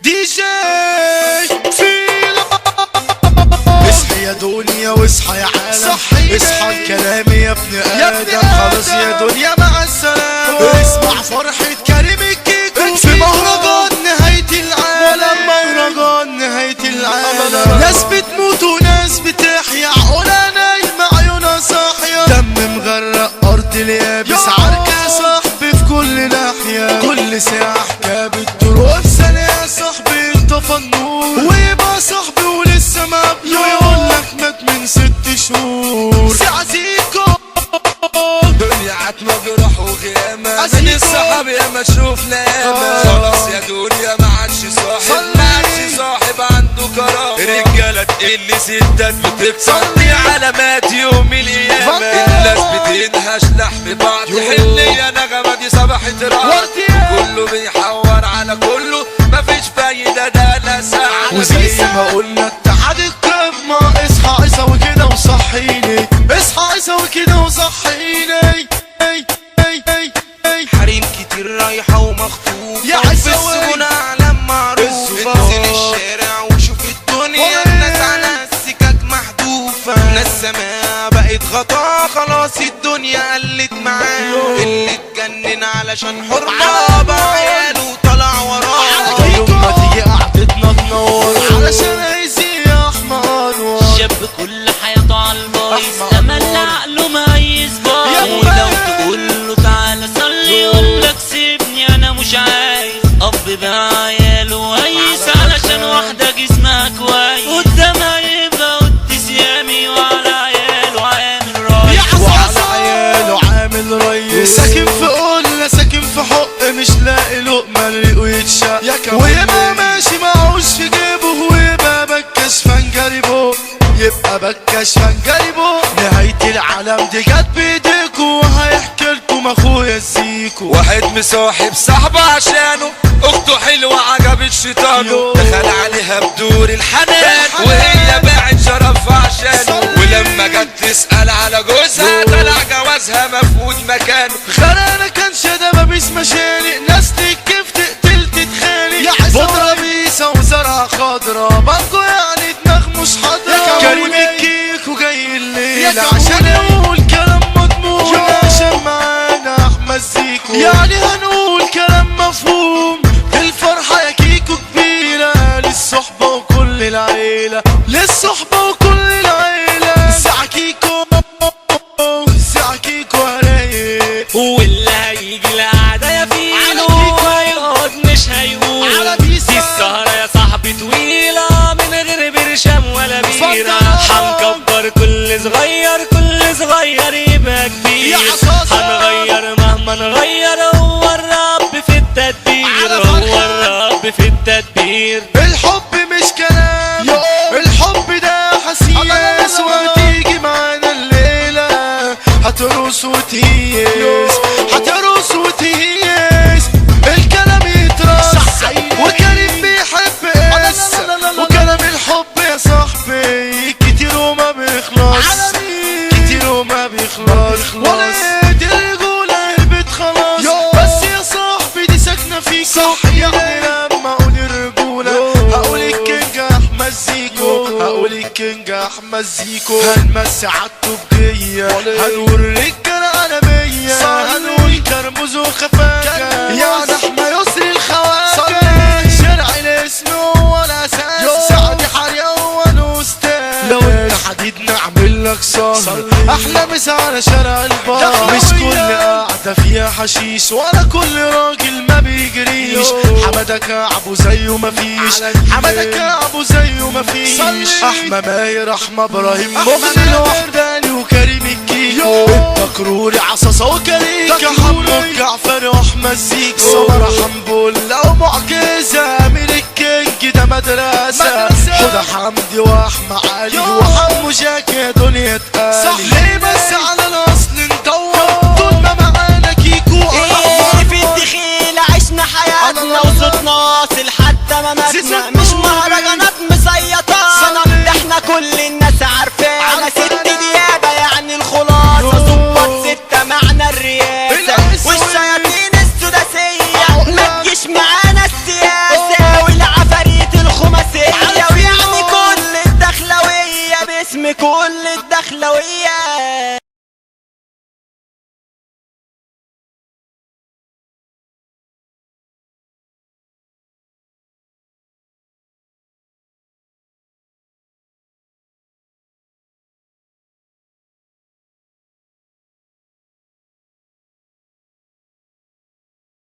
دي جي فيلو. اصحى يا دنيا واصحى يا عالم، اصحى الكلام يا ابن ادم، خلاص يا دنيا مع السلامة. اسمع فرحة كريم الكيكو في مهرجان نهاية العالم، مهرجان نهاية العالم. ناس بتموت وناس بتحيا، عقولها نايمة عيونها صاحية، دم مغرق ارض اليابس، عركة صاحبي في كل ناحية، كل ساعة حكاية بتدور، وفي ثانية يا صاحبي انطفى النور، ويبقى صاحبي ولسه مقبله يقولك مات من 6 شهور. سعزيكو دنيا عتمة جراح وغيامة، من الصحاب يا ما شوفنا ياما، خلاص يا دنيا ما عادش صاحب، ما عادش صاحب عنده كرامة. رجالة تقل ستات بتكسر، دي علامات يوم القيامة. الناس بتنهش لحم بعض، حنية نغمة دي صباحة رعد، كله بيحور على كله، مفيش فايدة ده لا ساعة. وزي ما قلنا اتحاد القمة، اصحى عيسى كده وصحيني، اصحى عيسى كده وصحيني. حريم كتير رايحة ومخطوفة، يا في عيسى السجون أعلام معروفة، انزل الشارع وشوف الدنيا، الناس على السكك محذوفة، ناس سماء بقت غطا، خلاص الدنيا قلت معاه، اللي اتجنن علشان حرة بقى عياله طلع وراه. يوم ما تيجي قعدتنا تنور، علشان هيزي يا احمر. شاب كل حياته عالبايظ، تملى عقله ميز بايظ، ولو تقول له تعالى صلي يقولك سيبني انا مش عايز. اب بعياله وهيس علشان واحدة جسمها كويس، قدامها يبقى قدس يامي، وعلى عياله عامل رايس، وعلى عياله عامل ريس. ساكن في قلة ساكن في حق، مش لاقي لقمة ريقه يتشق، ويبقى ماشي معوش في جيبه، ويبقى بكاش فنجربه، يبقى بكاش فنجربه. نهاية العالم دي جت بايديكوا، وهيحكي لكم اخويا الزيكو. واحد مصاحب صاحبه عشانه اخته حلوة عجبت شيطانه، دخل عليها بدور الحنان، وهي باعت شرف عشانه، ولما جت تسأل على جوزها طلع جوازها مفقود مكانه. خرانة كان شدبة بيس مشانق، ناس تكيف تقتل تتخانق، بودرة بيسة وزرعة خضرا، بانكو يعني دماغ مش حاضرة. كريم الكيكو جاي الليلة عشان يقول كلام مضمون، عشان معانا احمد زيكو يعني هنقول كلام مفهوم. الفرحة يا كيكو كبيرة للصحبة وكل العيلة، للصحبة وكل العيلة. ساعة كيكو ساعة كيكو رايق، واللي هيجي القعدة يا فيلو هيقعد مش هيقول، دي السهرة يا صاحبي طويلة من غير برشام ولا بيرة، هنكبر كل صغير، كل صغير يبقى كبير، هنغير مهما نغير، هو الرب في التدبير، هو الرب في التدبير. الحب مش كلام، الحب ده حسيس، وهتيجي معانا الليلة هترقص وتهيس، هترقص وتهيس، الكلام يترص، وكريم بيحب قس، وكلام الحب يا صاحبي كتير وما بيخلص، كتير وما بيخلص، ولا ايدي الرجولة هربت خلاص، بس يا صاحبي دي ساكنة فيك، صح يعني لما اقول الرجولة هقول الكينج احمد زيكو، هقول الكينج احمد زيكو. هنمسي عالتوبية، هنقول رجالة عالمية، هنقول كرموز وخفاجة، يعني احنا يسري الخواجة، شارع الاسم هو الاساس، سعد حرية هو الاستاذ، لو انت حديد نعمل لك سهر، احلى مسا على شارع البار، مش كل قاعدة فيها حشيش، ولا كل راجل ما بيجريش، حمادة كعبه زيه مفيش، حمادة كعبه زيه مفيش، احمى ماير احمى ابراهيم مغني الوحداني، وكريم الكيكو التكروري عصاصة وكريكة، حمو الجعفر واحمد زيكو، سمرة حنبلة ومعجزة، امير الكينج ده مدرسة، حوده حمدي واحمى علي وحمو جاكي يا دنيا تقالي. ليه بس على الاصل ندور، طول ما معانا كيكو في الدخيل عشنا حياتنا، وصوتنا واصل حتى ما ماتنا، مش مهرجانات مسيطرة، ده احنا كل الناس عارفانا، ست ديابة يعني الخلاصة، ظباط ستة معنى الرياسة، والشياطين السداسية ما تجيش معانا السياسة، والعفاريت الدخلوية.